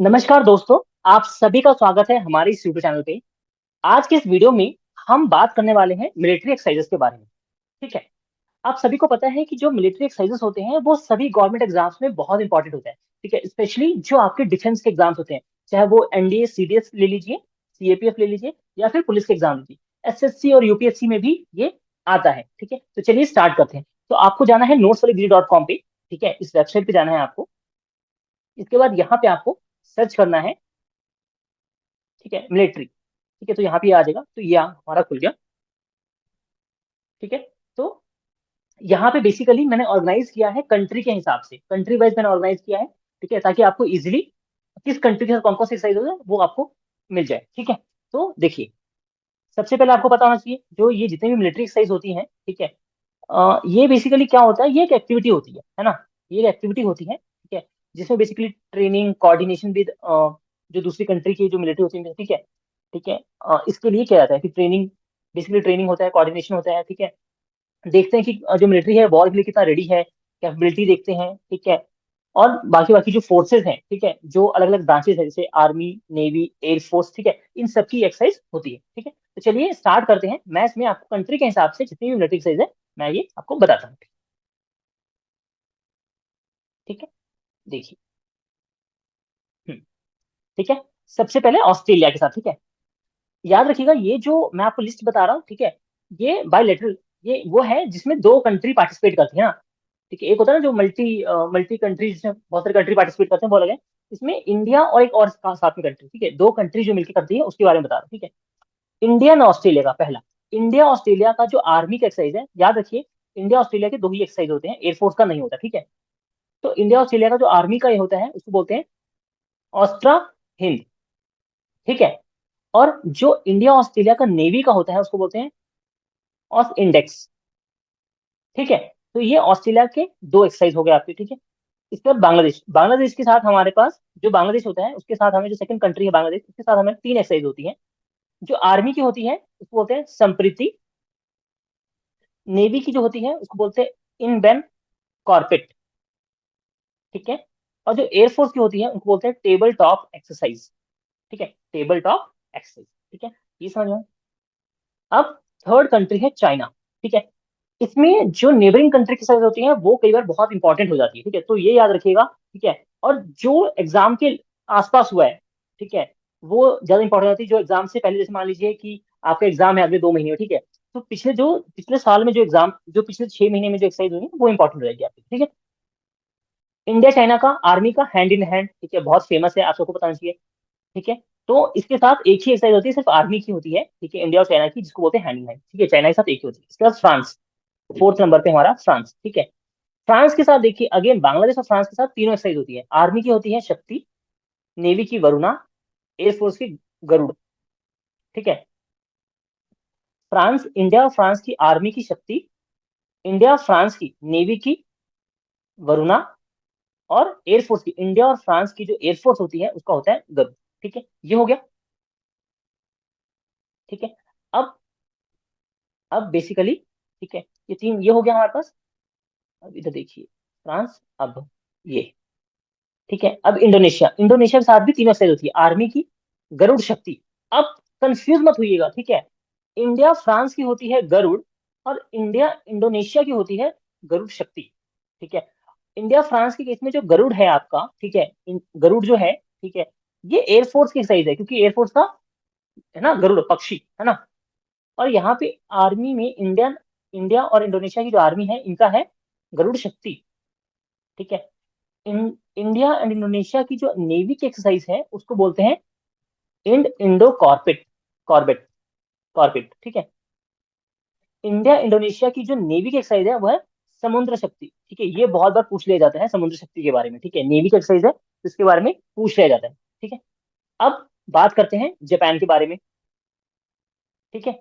नमस्कार दोस्तों। आप सभी का स्वागत है हमारे इस यूट्यूब चैनल पे। आज के इस वीडियो में हम बात करने वाले हैं मिलिट्री एक्सरसाइजेस के बारे में। ठीक है। आप सभी को पता है कि जो मिलिट्री एक्सरसाइजेस होते हैं वो सभी गवर्नमेंट एग्जाम्स में बहुत इंपॉर्टेंट होते हैं। ठीक है, स्पेशली जो आपके डिफेंस के एग्जाम्स होते हैं, चाहे वो एनडीए सीडीएस ले लीजिए, सीएपीएफ ले लीजिए, या फिर पुलिस के एग्जाम लीजिए, एसएससी और यूपीएससी में भी ये आता है। ठीक है, तो चलिए स्टार्ट करते हैं। तो आपको जाना है notes.gd.com पे। ठीक है, इस वेबसाइट पे जाना है आपको। इसके बाद यहाँ पे आपको सर्च करना है, ठीक है, मिलिट्री। ठीक है, तो यहाँ पे आ जाएगा, तो ये हमारा खुल गया। ठीक है, तो यहाँ पे बेसिकली मैंने ऑर्गेनाइज किया है कंट्री के हिसाब से, कंट्री वाइज मैंने ऑर्गेनाइज किया है। ठीक है, ताकि आपको इजीली किस कंट्री के साथ कौन कौन सी एक्सरसाइज होगा वो आपको मिल जाए। ठीक है, तो देखिए, सबसे पहले आपको पता होना चाहिए जो ये जितनी भी मिलिट्री एक्सरसाइज होती हैं, ठीक है, ये बेसिकली क्या होता है, ये एक एक्टिविटी होती है ना। ये एक एक्टिविटी होती है, ठीक है, जिसमें बेसिकली ट्रेनिंग कोऑर्डिनेशन विद जो दूसरी कंट्री की जो मिलिट्री होती है, ठीक है। ठीक है, इसके लिए क्या जाता है कि ट्रेनिंग, बेसिकली ट्रेनिंग होता है, कोऑर्डिनेशन होता है। ठीक है, देखते हैं कि जो मिलिट्री है वॉर के लिए कितना रेडी है, कैपेबिलिटी देखते हैं। ठीक है, और बाकी बाकी जो फोर्सेज हैं, ठीक है, जो अलग अलग ब्रांचेस है, जैसे आर्मी, नेवी, एयरफोर्स, ठीक है, इन सबकी एक्सरसाइज होती है। ठीक है, तो चलिए स्टार्ट करते हैं। मैं इसमें आपको कंट्री के हिसाब से जितनी भी मिलिट्री एक्सरसाइज है मैं ये आपको बताता हूँ। ठीक है, देखिए। हम्म, ठीक है, सबसे पहले ऑस्ट्रेलिया के साथ। ठीक है, याद रखिएगा ये जो मैं आपको लिस्ट बता रहा हूँ, ठीक है, ये बायलेटरल, ये वो है जिसमें दो कंट्री पार्टिसिपेट करती है ना। ठीक है, एक होता है ना जो मल्टी मल्टी कंट्री, जिसमें बहुत सारी कंट्री पार्टिसिपेट करते हैं, वो अलग है। इसमें इंडिया और एक और साथ में कंट्री, ठीक है, दो कंट्री जो मिलकर करती है उसके बारे में बता रहा हूँ। ठीक है, इंडिया और ऑस्ट्रेलिया का पहला, इंडिया ऑस्ट्रेलिया का जो आर्मी का एक्सरसाइज है, याद रखिए, इंडिया ऑस्ट्रेलिया के दो ही एक्सरसाइज होते हैं, एयरफोर्स का नहीं होता। ठीक है, तो इंडिया ऑस्ट्रेलिया का जो आर्मी का ये होता है उसको बोलते हैं ऑस्ट्रा हिंद। ठीक है, और जो इंडिया ऑस्ट्रेलिया का नेवी का होता है उसको बोलते हैं ऑस इंडेक्स। ठीक है, तो ये ऑस्ट्रेलिया के दो एक्सरसाइज हो गए आपके। ठीक है, इसके बाद बांग्लादेश, बांग्लादेश के साथ हमारे पास जो बांग्लादेश होता है उसके साथ हमें, जो सेकंड कंट्री है बांग्लादेश, उसके साथ हमें तीन एक्सरसाइज होती है। जो आर्मी की होती है उसको बोलते हैं संप्रीति, नेवी की जो होती है उसको बोलते हैं इन बैन कॉर्पेट। ठीक है, और जो एयरफोर्स की होती है उनको बोलते हैं टेबल टॉप एक्सरसाइज। ठीक है, टेबल टॉप एक्सरसाइज। ठीक है, ये समझ में। अब थर्ड कंट्री है चाइना। ठीक है, इसमें जो नेबरिंग कंट्री की साइज होती है वो कई बार बहुत इंपॉर्टेंट हो जाती है। ठीक है, तो ये याद रखिएगा। ठीक है, और जो एग्जाम के आसपास हुआ है, ठीक है, वो ज्यादा इंपॉर्टेंट होती है। जो एग्जाम से पहले, जैसे मान लीजिए कि आपका एग्जाम है अगले 2 महीने में, ठीक है, तो पिछले साल में जो एग्जाम, जो पिछले 6 महीने में जो एक्सरसाइज हुई है वो इंपॉर्टेंट रहेगी आपकी। ठीक है, इंडिया चाइना का आर्मी का हैंड इन हैंड, ठीक है, बहुत फेमस है, आप सबको बताना चाहिए। ठीक है, तो इसके साथ एक ही एक्सरसाइज होती है, सिर्फ आर्मी की होती है। ठीक है, इंडिया और चाइना की, जिसको बोलते हैं हैंड इन हैंड। ठीक है, चाइना के साथ एक ही होती है। इसके बाद फ्रांस, फोर्थ नंबर पे हमारा फ्रांस। ठीक है, फ्रांस के साथ देखिए, अगेन बांग्लादेश और फ्रांस के साथ तीनों एक्सरसाइज होती है। आर्मी की होती है शक्ति, नेवी की वरुणा, एयरफोर्स की गरुड़। ठीक है, फ्रांस, इंडिया और फ्रांस की आर्मी की शक्ति, इंडिया और फ्रांस की नेवी की वरुणा, और एयरफोर्स की, इंडिया और फ्रांस की जो एयरफोर्स होती है उसका होता है गरुड़। ठीक है, ये हो गया। ठीक है, अब अब बेसिकली, ठीक है, ये तीन ये हो गया हमारे पास। अब इधर देखिए, फ्रांस, अब ये। ठीक है, अब इंडोनेशिया, इंडोनेशिया के साथ भी तीनों एक्सरसाइज होती है, आर्मी की गरुड़ शक्ति। अब कंफ्यूज मत होइएगा। ठीक है, इंडिया फ्रांस की होती है गरुड़, और इंडिया इंडोनेशिया की होती है गरुड़ शक्ति। ठीक है, इंडिया फ्रांस के केस में जो गरुड़ है आपका, ठीक है, गरुड़ जो है, ठीक है, ये एयरफोर्स की एक्सरसाइज है, क्योंकि एयरफोर्स का है ना गरुड़ पक्षी, है ना। और यहाँ पे आर्मी में इंडिया और इंडोनेशिया की जो आर्मी है इनका है गरुड़ शक्ति। ठीक है, इंडिया एंड इंडोनेशिया की जो नेवी की एक्सरसाइज है उसको बोलते हैं इंडो कॉर्पेट, कॉर्बेट, कॉर्पेट। ठीक है, इंडिया इंडोनेशिया की जो नेवी की एक्सरसाइज है वो है समुद्र शक्ति। ठीक है, ये बहुत बार पूछ लिया जाता है समुद्र शक्ति के बारे में। ठीक है, नेवी की एक्सरसाइज है तो इसके बारे में पूछ लिया जाता है। ठीक है, अब बात करते हैं जापान के बारे में। ठीक है,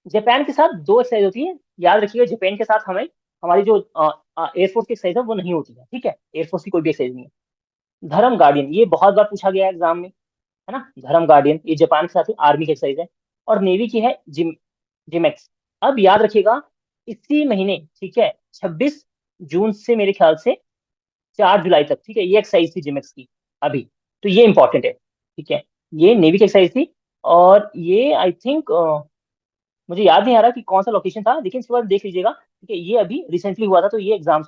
जापान के साथ दो एक्सरसाइज होती है, याद रखिएगा। जापान के साथ हमें, हमारी जो एयरफोर्स की एक्सरसाइज है वो नहीं होती है। ठीक है, एयरफोर्स की कोई भी एक्सरसाइज नहीं है। धर्म गार्डियन, ये बहुत बार पूछा गया है एग्जाम में, है ना। धर्म गार्डियन ये जापान के साथ आर्मी की एक्सरसाइज है। और नेवी की है जिमेक्स। अब याद रखिएगा, इसी महीने, ठीक है, 26 जून से मेरे ख्याल से 4 जुलाई तक, ठीक है, ये एक्सरसाइज थी जिमेक्स की। अभी। तो ये इंपॉर्टेंट है, ठीक है। ये नेवी की एक्सरसाइज थी, और ये आई थिंक मुझे याद नहीं आ रहा कि कौन सा लोकेशन था, लेकिन इसके बाद देख लीजिएगा, ठीक है। ये अभी रिसेंटली हुआ था, तो ये एग्जाम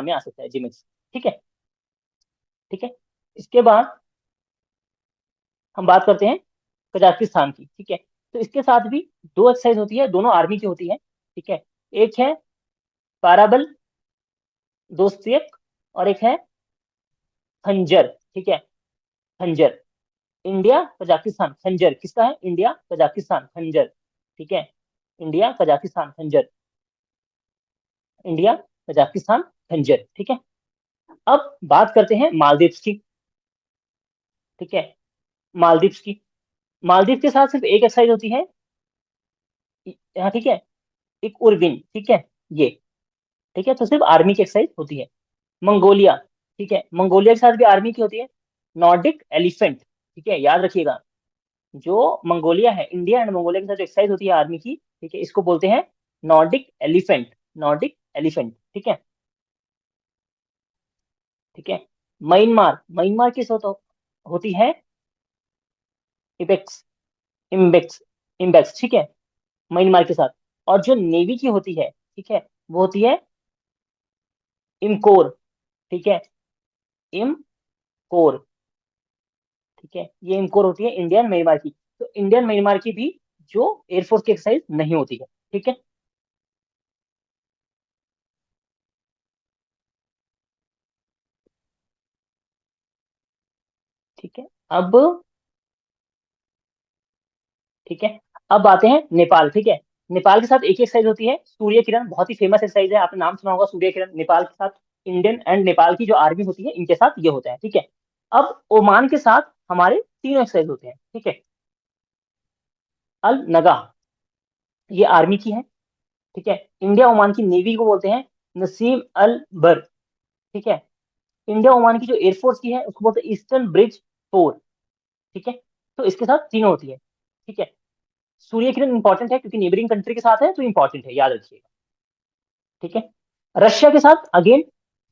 में आ सकता है, जिमिक्स। ठीक है, ठीक है। इसके बाद हम बात करते हैं कजाकिस्तान की, ठीक है। तो इसके साथ भी दो एक्सरसाइज होती है, दोनों आर्मी की होती है, ठीक है। एक है पाराबल दोस्तियक, और एक है खंजर, ठीक है। खंजर, इंडिया कजाकिस्तान खंजर किसका है? इंडिया कजाकिस्तान खंजर, ठीक है। इंडिया कजाकिस्तान खंजर, इंडिया कजाकिस्तान खंजर, ठीक है। अब बात करते हैं मालदीव्स की, ठीक है। मालदीव्स की, मालदीव के साथ सिर्फ एक एक्सरसाइज होती है, यहाँ, ठीक है। एक उर्विन, ठीक है, ये, ठीक है। तो सिर्फ आर्मी की एक्सरसाइज होती है। मंगोलिया, ठीक है, मंगोलिया के साथ भी आर्मी की होती है। नॉर्डिक एलिफेंट, ठीक है, याद रखिएगा। जो मंगोलिया है, इंडिया एंड मंगोलिया के साथ जो एक्सरसाइज होती है आर्मी की, ठीक है, इसको बोलते हैं नॉर्डिक एलिफेंट, नॉर्डिक एलिफेंट, ठीक है, ठीक है। म्यांमार, म्यांमार की होती है इपेक्स, इम्बेक्स, इम्बेक्स, ठीक है, म्यांमार के साथ। और जो नेवी की होती है, ठीक है, वो होती है इमकोर, ठीक है, इमकोर, ठीक है। ये इमकोर होती है इंडियन म्यांमार की। तो इंडियन म्यांमार की भी जो एयरफोर्स की एक्सरसाइज नहीं होती है, ठीक है, ठीक है। अब, ठीक है, अब आते हैं नेपाल, ठीक है। नेपाल के साथ एक ही एक्सरसाइज होती है, सूर्य किरण, बहुत ही फेमस एक्सरसाइज है, आपने नाम सुना होगा सूर्य किरण। नेपाल के साथ इंडियन एंड नेपाल की जो आर्मी होती है, इनके साथ ये होता है, ठीक है। अब ओमान के साथ हमारे तीनों एक्सरसाइज होते हैं, ठीक है। अल नगा, ये आर्मी की है, ठीक है। इंडिया ओमान की नेवी को बोलते हैं नसीम अल बर, ठीक है। इंडिया ओमान की जो एयरफोर्स की है उसको बोलते हैं ईस्टर्न ब्रिज फोर, ठीक है। तो इसके साथ तीनों होती है, ठीक है। सूर्य किरण इंपॉर्टेंट है क्योंकि नेबरिंग कंट्री के साथ है, तो इंपॉर्टेंट है, याद रखिएगा, ठीक है। रशिया के साथ अगेन,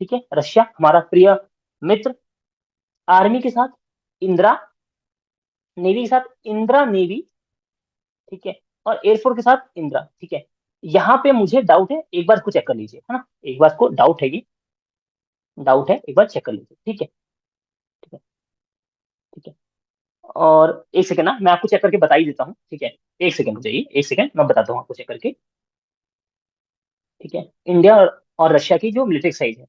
ठीक है, रशिया हमारा प्रिय मित्र। आर्मी के साथ इंदिरा, नेवी के साथ इंदिरा नेवी, ठीक है। और एयरफोर्स के साथ इंदिरा, ठीक है। यहाँ पे मुझे डाउट है, एक बार इसको चेक कर लीजिए, है ना, एक बार को डाउट है, ये डाउट है, एक बार चेक कर लीजिए, ठीक है, ठीक है, ठीक है। और एक सेकंड ना, मैं आपको चेक करके बता ही देता हूँ, ठीक है। एक सेकंड हो जाइए, एक सेकंड, मैं बताता हूँ आपको चेक करके, ठीक है। इंडिया और रशिया की जो मिलिट्री साइज है।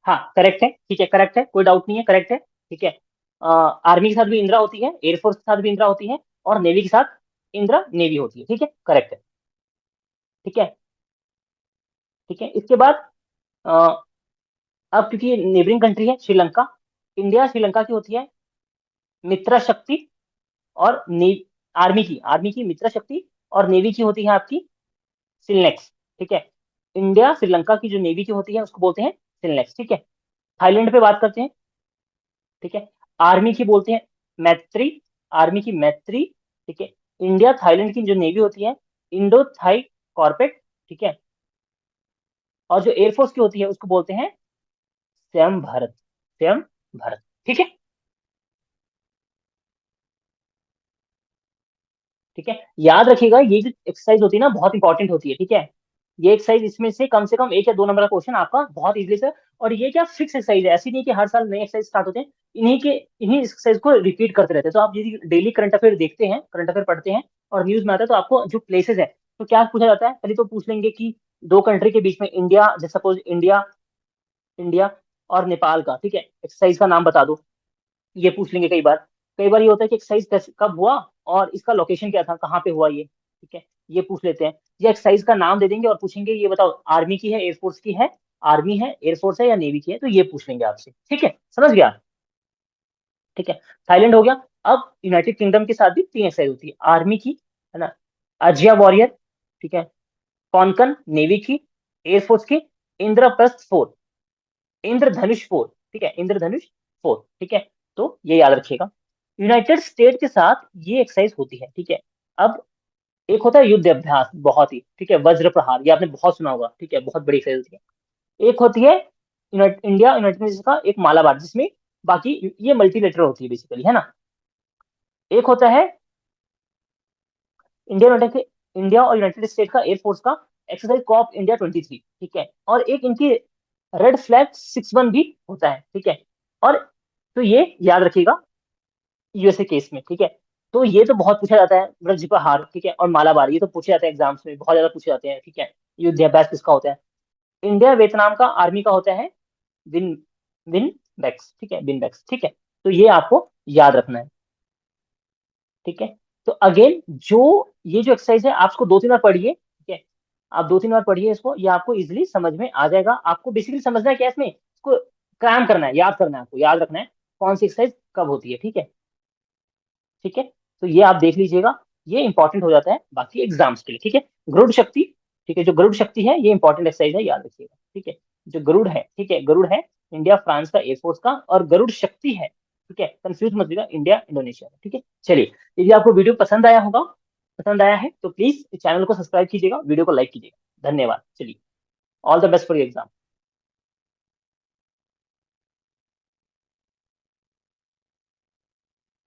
हाँ, करेक्ट है, ठीक है, करेक्ट है, कोई डाउट नहीं है, करेक्ट है, ठीक है। आर्मी के साथ भी इंदिरा होती है, एयरफोर्स के साथ भी इंदिरा होती है, और नेवी के साथ इंदिरा नेवी होती है, ठीक है, करेक्ट है, ठीक है, ठीक है। इसके बाद अ, अब क्योंकि ये नेबरिंग कंट्री है श्रीलंका, इंडिया श्रीलंका की होती है मित्र शक्ति, और आर्मी की मित्र शक्ति, और नेवी की होती है आपकी सिलनेक्स, ठीक है। इंडिया श्रीलंका की जो नेवी की होती है उसको बोलते हैं सिलनेक्स, ठीक है। थाईलैंड पे बात करते हैं, ठीक है। आर्मी की बोलते हैं मैत्री, आर्मी की मैत्री, ठीक है। इंडिया थाईलैंड की जो नेवी होती है इंडो थाई कॉर्पेट, ठीक है। और जो एयरफोर्स की होती है उसको बोलते हैं स्वयं भारत, स्वयं भारत, ठीक है, ठीक है। याद रखिएगा, ये जो एक्सरसाइज होती है ना, बहुत इंपॉर्टेंट होती है, ठीक है। ये एक्सरसाइज, इसमें से कम एक या दो नंबर का क्वेश्चन आपका बहुत इजीली से। और ये क्या फिक्स एक्सरसाइज है, ऐसी नहीं कि हर साल नए एक्सरसाइज स्टार्ट होते हैं, इन्हीं एक्सरसाइज को रिपीट करते रहते हैं। तो आप यदि डेली करंट अफेयर देखते हैं, करंट अफेयर पढ़ते हैं, और न्यूज में आता है, तो आपको जो प्लेसेस है, तो क्या पूछा जाता है, पहले तो पूछ लेंगे कि दो कंट्री के बीच में इंडिया, जैसे सपोज इंडिया, इंडिया और नेपाल का, ठीक है, एक्सरसाइज का नाम बता दो, ये पूछ लेंगे कई बार। कई बार ये होता है कि एक्सरसाइज कब हुआ और इसका लोकेशन क्या था, कहाँ पे हुआ ये, ठीक है, ये पूछ लेते हैं। या एक्सरसाइज का नाम दे देंगे और पूछेंगे ये बताओ आर्मी की है, एयरफोर्स की है, आर्मी है, एयरफोर्स है या नेवी की है, तो ये पूछ लेंगे आपसे, ठीक है, समझ गया। ठीक है, थाईलैंड हो गया। अब यूनाइटेड किंगडम के साथ भी 3 एक्सरसाइज होती है, आर्मी की, है ना, अजिया वॉरियर, ठीक है, कॉनकन नेवी की, एयरफोर्स की, इंद्रप्रस्थ फोर, इंद्रधनुष फोर, ठीक है, इंद्रधनुष फोर, ठीक है। तो ये याद रखिएगा, यूनाइटेड स्टेट के साथ ये एक्सरसाइज होती है, ठीक है। अब एक होता है युद्ध अभ्यास, बहुत ही, ठीक है, वज्र प्रहार, ये आपने बहुत सुना होगा, ठीक है, बहुत बड़ी एक्सरसाइज होती है। एक होती है इंडिया यूनाइटेड नेशंस का एक मालाबार, जिसमें बाकी ये मल्टीलेटरल होती है बेसिकली, है ना। एक होता है इंडिया यूनाइटेड इंडिया और यूनाइटेड स्टेट का एयरफोर्स का एक्सरसाइज कॉप इंडिया 23, ठीक है। और एक इनकी रेड फ्लैग 61 भी होता है, ठीक है। और तो ये याद रखिएगा यूएसए केस में, ठीक है। तो ये तो बहुत पूछा जाता है, वज्र प्रहार, ठीक है, और मालाबार, ये तो पूछे जाते हैं एग्जाम्स में, बहुत ज्यादा पूछे जाते हैं, ठीक है। युद्ध अभ्यास किसका होता है, इंडिया वियतनाम का आर्मी का होता है विन विन बैक्स, ठीक है, विन बैक्स, ठीक है। तो ये आपको याद रखना है, ठीक है। तो अगेन जो ये जो एक्सरसाइज है आप इसको 2-3 बार पढ़िए, ठीक है। आप 2-3 बार पढ़िए इसको, ये आपको इजिली समझ में आ जाएगा। आपको बेसिकली समझना है क्या इसमें, इसको क्रैम करना है, याद करना है, आपको याद रखना है कौन सी एक्सरसाइज कब होती है, ठीक है, ठीक है। तो ये आप देख लीजिएगा, ये इंपॉर्टेंट हो जाता है बाकी एग्जाम्स के लिए, ठीक है। गरुड़ शक्ति, ठीक है, जो गरुड़ शक्ति है ये इंपॉर्टेंट एक्सरसाइज है, याद रखिएगा, ठीक है। जो गरुड़ है, ठीक है, गरुड़ है इंडिया फ्रांस का एयरफोर्स का, और गरुड़ शक्ति है, ठीक है, कंफ्यूज मत होइएगा, इंडिया इंडोनेशिया का, ठीक है। चलिए, यदि आपको वीडियो पसंद आया होगा, पसंद आया है तो प्लीज चैनल को सब्सक्राइब कीजिएगा, वीडियो को लाइक कीजिएगा। धन्यवाद। चलिए, all the best for your exam.